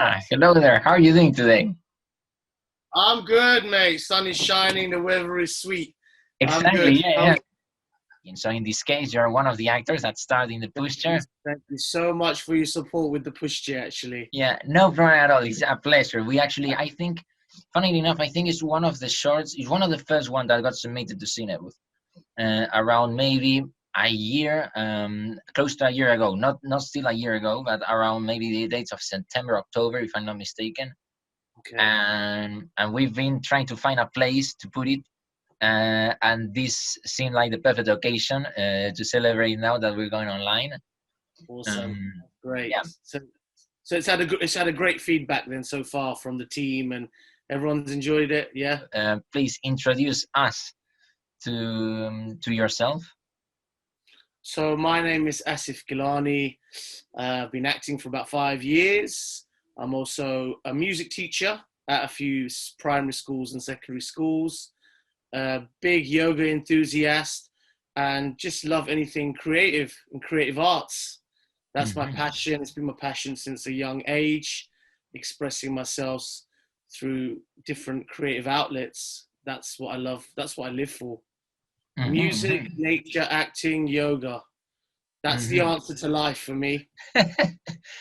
Hello there. How are you doing today? I'm good, mate. Sun is shining, the weather is sweet. I'm Exactly. good. Yeah, yeah. And so in this case, you're one of the actors that starred in the Pushchair. Thank you so much for your support with the Pushchair, actually. Yeah, no problem at all. It's a pleasure. We actually, I think, funny enough, I think it's one of the shorts. It's one of the first one that got submitted to CINEBOOTH around maybe a year, close to a year ago. Not still a year ago, but around maybe the dates of September, October, if I'm not mistaken. Okay. And we've been trying to find a place to put it. And this seemed like the perfect occasion to celebrate now that we're going online. Awesome. Um, Great. yeah, So it's had a great feedback then so far from the team, and everyone's enjoyed it. Yeah. please introduce us to yourself. So my name is Asif Gillani. I've been acting for about 5 years. I'm also a music teacher at a few primary schools and secondary schools. A big yoga enthusiast, and just love anything creative and creative arts. That's my Mhm. passion. It's been my passion since a young age, expressing myself through different creative outlets. That's what I love. That's what I live for. Music, Mhm, nature, acting, yoga. That's the mhm, answer to life for me. mhm.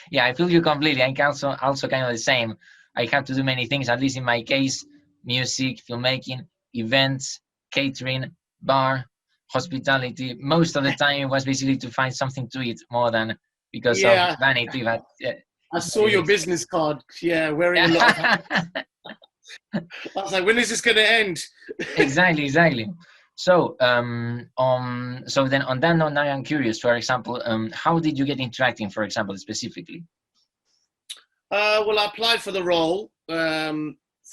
Yeah, I feel you completely. I can also kind of the same. I have to do many things. At least in my case, music, filmmaking, events, catering, bar, hospitality. Most of the time, it was basically to find something to eat more than because of Yeah, vanity. But I it's saw very your easy. business card. Yeah, wearing a lot of hats. I was like, when is this going to end? Exactly, exactly. So, so then on that note, now I'm curious. For example, how did you get interacting? For example, specifically. Well, I applied for the role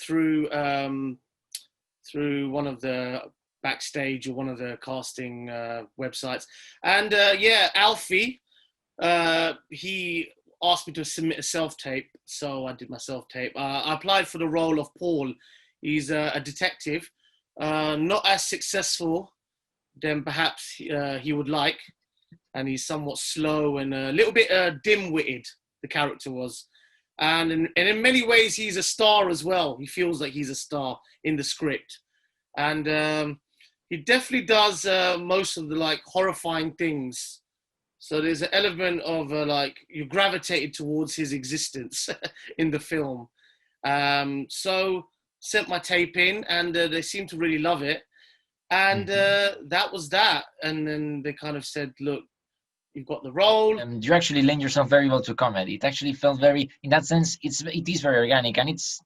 through through one of the backstage or one of the casting websites, and yeah, Alfie, he asked me to submit a self tape, so I did my self tape. I applied for the role of Paul. He's a detective, not as successful than perhaps he would like, and he's somewhat slow and a little bit dim-witted. The character was, and in many ways he's a star as well. He feels like he's a star in the script, and he definitely does most of the like horrifying things. So there's an element of like you gravitated towards his existence in the film. So sent my tape in, and they seemed to really love it, and Mhm. that was that. And then they kind of said, "Look, you've got the role." You actually lend yourself very well to comedy. It actually felt very, in that sense, it is very organic, and it's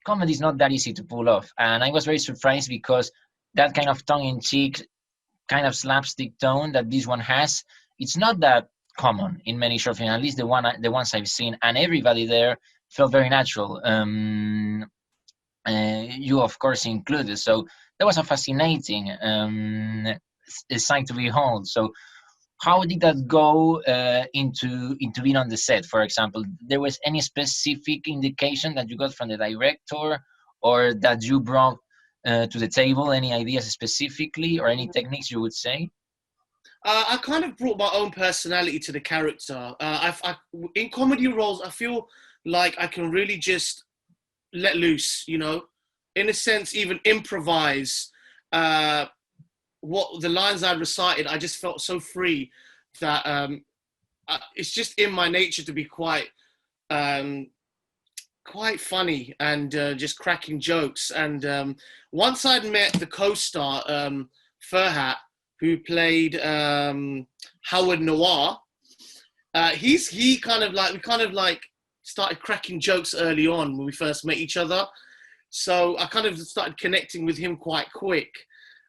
comedy is not that easy to pull off. And I was very surprised because that kind of tongue-in-cheek, kind of slapstick tone that this one has, it's not that common in many short films. At least the ones I've seen, and everybody there felt very natural. You of course included. So that was a fascinating sight to behold. So how did that go into being on the set? For example, there was any specific indication that you got from the director, or that you brought to the table? Any ideas specifically, or any techniques you would say? I kind of brought my own personality to the character. In comedy roles, I feel like I can really just let loose, in a sense, even improvise. Uh, what the lines I recited, I just felt so free that it's just in my nature to be um, quite funny and just cracking jokes. And once I'd met the co-star Furhat, who played Howard Noir, he kind of like we kind of like started cracking jokes early on when we first met each other. So I kind of started connecting with him quite quick,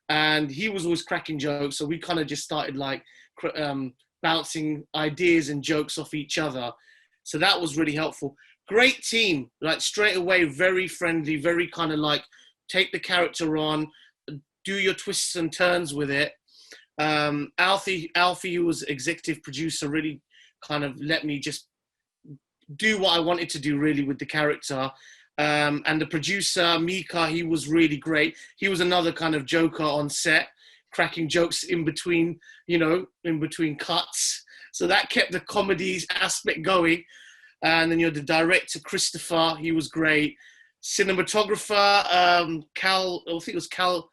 and he was always cracking jokes. So we kind of just started like bouncing ideas and jokes off each other. So that was really helpful. Great team, like straight away, very friendly, very kind of like take the character on, do your twists and turns with it. Alfie, who was executive producer, really kind of let me just do what I wanted to do really with the character. And the producer, Mika, he was really great. He was another kind of joker on set, cracking jokes in between, in between cuts. So that kept the comedy aspect going. And then you had the director, Christopher. He was great. Cinematographer, I think it was Caleb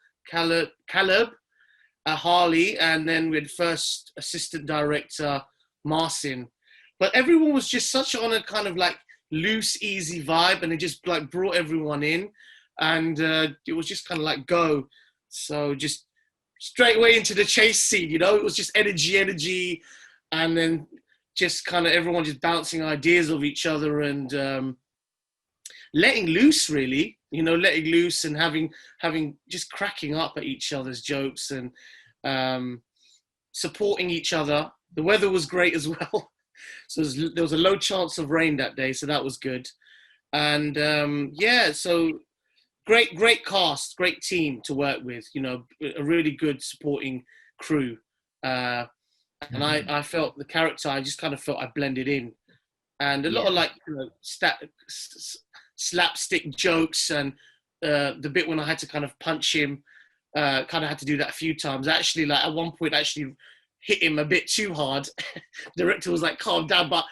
Harley. And then we had first assistant director, Marcin. But everyone was just such on a kind of like loose, easy vibe, and it just like brought everyone in. And it was just kind of like go. So just straight away into the chase scene, you know, it was just energy, and then just kind of everyone just bouncing ideas of each other and letting loose, really, you know, letting loose and having just cracking up at each other's jokes and supporting each other. The weather was great as well. So there was a low chance of rain that day, so that was good. And yeah, so great cast, great team to work with, you know, a really good supporting crew. And I felt the character, I just kind of felt I blended in. And a lot of like, you know, slapstick jokes and the bit when I had to kind of punch him, kind of had to do that a few times. Actually, like at one point, actually hit him a bit too hard. Director was like, calm down, but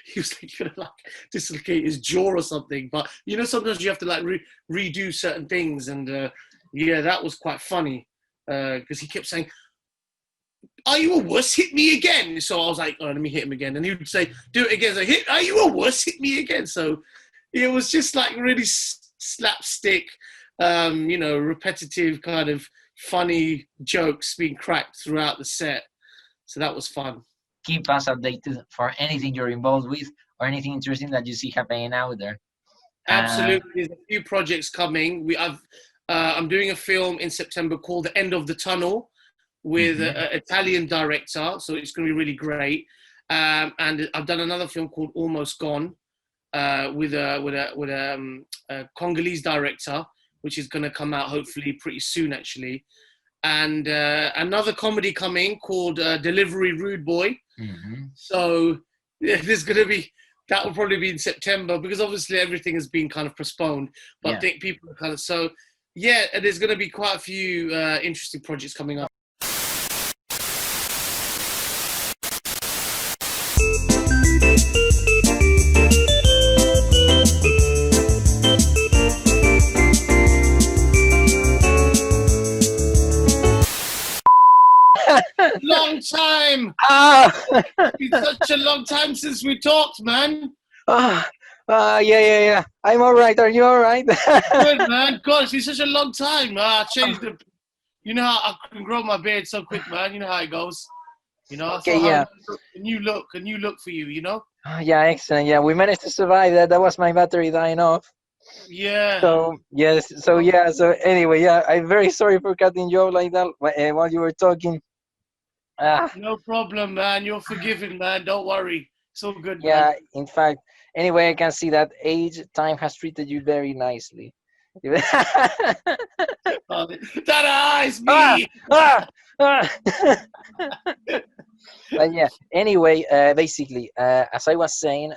he was like gonna like dislocate his jaw or something. But you know, sometimes you have to like redo certain things, and yeah, that was quite funny because he kept saying, "Are you a wuss? Hit me again." So I was like, "Oh, let me hit him again," and he would say, "Do it again." So, "Are you a wuss? Hit me again." So it was just like really slapstick, you know, repetitive kind of funny jokes being cracked throughout the set. So that was fun. Keep us updated for anything you're involved with or anything interesting that you see happening out there. Absolutely. There's a few projects coming. I'm doing a film in September called The End of the Tunnel with an Italian director. So it's going to be really great. And I've done another film called Almost Gone with a Congolese director, which is going to come out hopefully pretty soon, actually. And another comedy coming called Delivery Rude Boy. So yeah, there's going to be, that will probably be in September because obviously everything has been kind of postponed. But I think people are kind of, so yeah, there's going to be quite a few interesting projects coming up. Long time. It's been such a long time since we talked, man. Yeah. I'm all right. Are you all right? Good, man. God, it's been such a long time. I changed the. You know how I can grow my beard so quick, man. You know how it goes. You know. Okay, so yeah. A new look for you. You know. Yeah, excellent. Yeah, we managed to survive that. That was my battery dying off. Yeah. So yes. So yeah. So anyway, yeah. I'm very sorry for cutting you off like that while you were talking. No problem, man. You're forgiven, man. Don't worry. It's all good, Yeah. man. In fact, anyway, I can see that time has treated you very nicely. Ta-da! It's me. But yeah. Anyway, basically, as I was saying,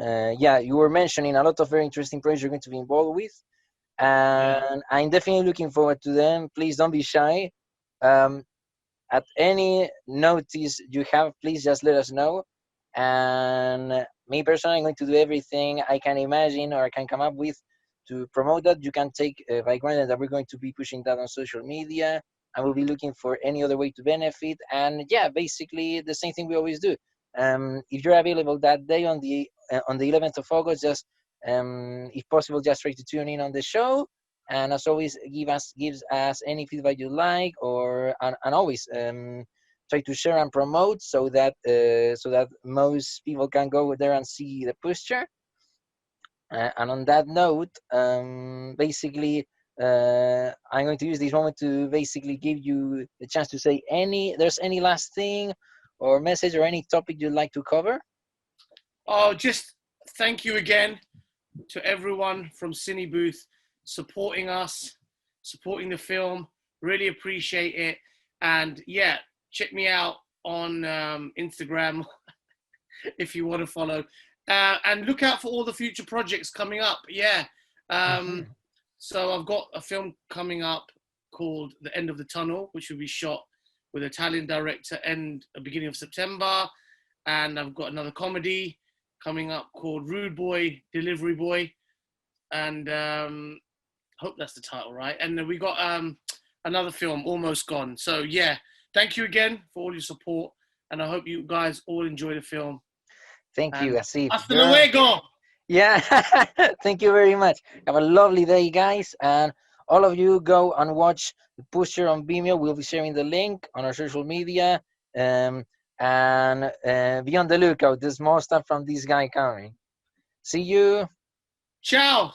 yeah, you were mentioning a lot of very interesting projects you're going to be involved with, and I'm definitely looking forward to them. Please don't be shy. At any notice you have, please just let us know. And me personally, I'm going to do everything I can imagine or I can come up with to promote that. You can take by granted that we're going to be pushing that on social media, and we'll be looking for any other way to benefit. And yeah, basically the same thing we always do. If you're available that day on the 11th of August, just if possible, just try to tune in on the show. And as always, gives us any feedback you like, and always try to share and promote so that most people can go there and see the Pushchair. And on that note, basically, I'm going to use this moment to basically give you the chance to say there's any last thing or message or any topic you'd like to cover. Oh, just thank you again to everyone from CINEBOOTH supporting us, supporting the film. Really appreciate it. And yeah, check me out on Instagram if you want to follow. And look out for all the future projects coming up. Yeah. So I've got a film coming up called The End of the Tunnel, which will be shot with Italian director beginning of September. And I've got another comedy coming up called Rude Boy, Delivery Boy. And hope that's the title, right? And then we got another film, Almost Gone. So yeah, thank you again for all your support, and I hope you guys all enjoy the film. Thank you, Asif. Hasta luego! Yeah, thank you very much. Have a lovely day, guys, and all of you go and watch the Pushchair on Vimeo. We'll be sharing the link on our social media, and be on the lookout. There's more stuff from this guy coming. See you. Ciao!